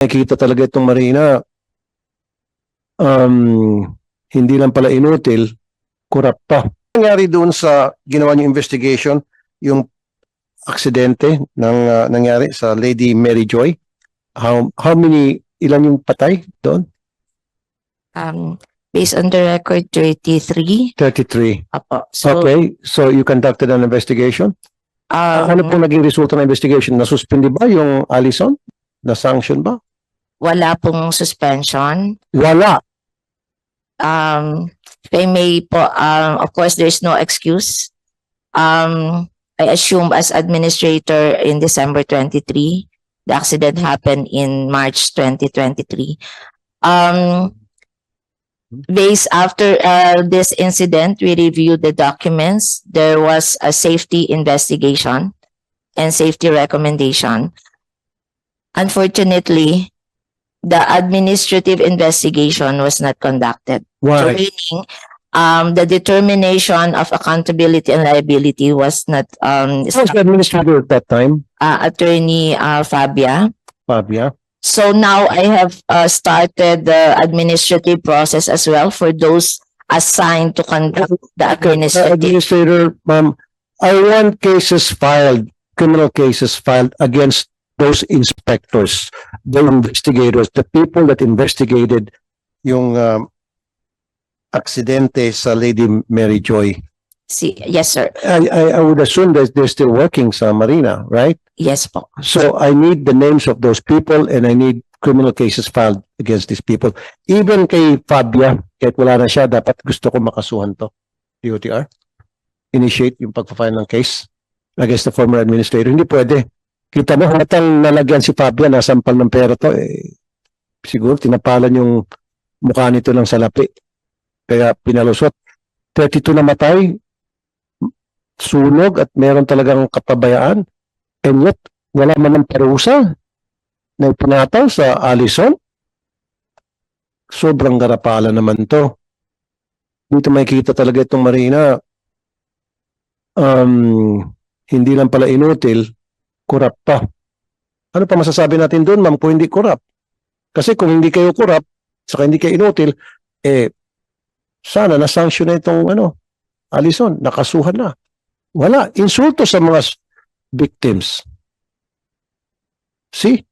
Nakikita talaga itong Marina, hindi lang pala inutil, corrupt pa. Nangyari doon sa ginawa niyong investigation, yung aksidente ng nangyari sa Lady Mary Joy. Ilan yung patay doon? Based on the record, 33. 33. Apo. So, Okay, so you conducted an investigation? Ano pong naging resulta ng investigation? Nasuspindi ba yung Allison? Na-sanction ba? wala pong suspension. Wala. If I may po, of course, there's no excuse. I assume as administrator in December 23, the accident happened in March 2023. Based after this incident, we reviewed the documents. There was a safety investigation and safety recommendation. Unfortunately, the administrative investigation was not conducted. So Why? meaning, the determination of accountability and liability was not Who was the administrator at that time? Attorney Fabia. Fabia. So now I have started the administrative process as well for those assigned to conduct the administrative. Administrator, ma'am, I want cases filed, criminal cases filed against those inspectors, the investigators, the people that investigated yung aksidente sa Lady Mary Joy. Yes, sir. I would assume that they're still working sa Marina, right? Yes po. So I need the names of those people and I need criminal cases filed against these people. Even kay Fabia, kahit wala na siya, dapat gusto ko makasuhan to. DOTR? Initiate yung pagpa-file ng case against the former administrator. Hindi pwede. Kita mo, hatang nalagyan si Fabia, nasampal ng pera to, siguro tinapalan yung mukha nito ng salapi. Kaya pinalusot. 32 na matay, sunog at meron talagang kapabayaan. And yet, wala man ng parusa na ipinataw sa Allison. Sobrang garapala naman to. Dito makikita talaga itong Marina, hindi lang pala inutil, corrupt pa. Ano pa masasabi natin doon, ma'am, kung hindi corrupt? Kasi kung hindi kayo corrupt, saka hindi kayo inutil, sana na-sanction na itong Allison, nakasuhan na. Wala. Insulto sa mga victims. See?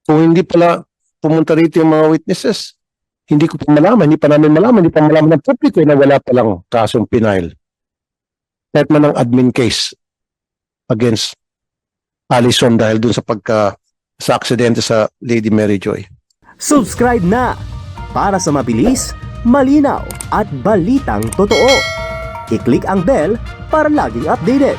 Kung hindi pala pumunta rito yung mga witnesses, hindi ko pa malaman, hindi pa namin malaman, hindi pa malaman ng publiko na wala palang kasong pinail. Kahit man ang admin case against Allison dahil dun sa aksidente sa Lady Mary Joy. Subscribe na para sa mabilis, malinaw at balitang totoo. I-click ang bell para laging updated.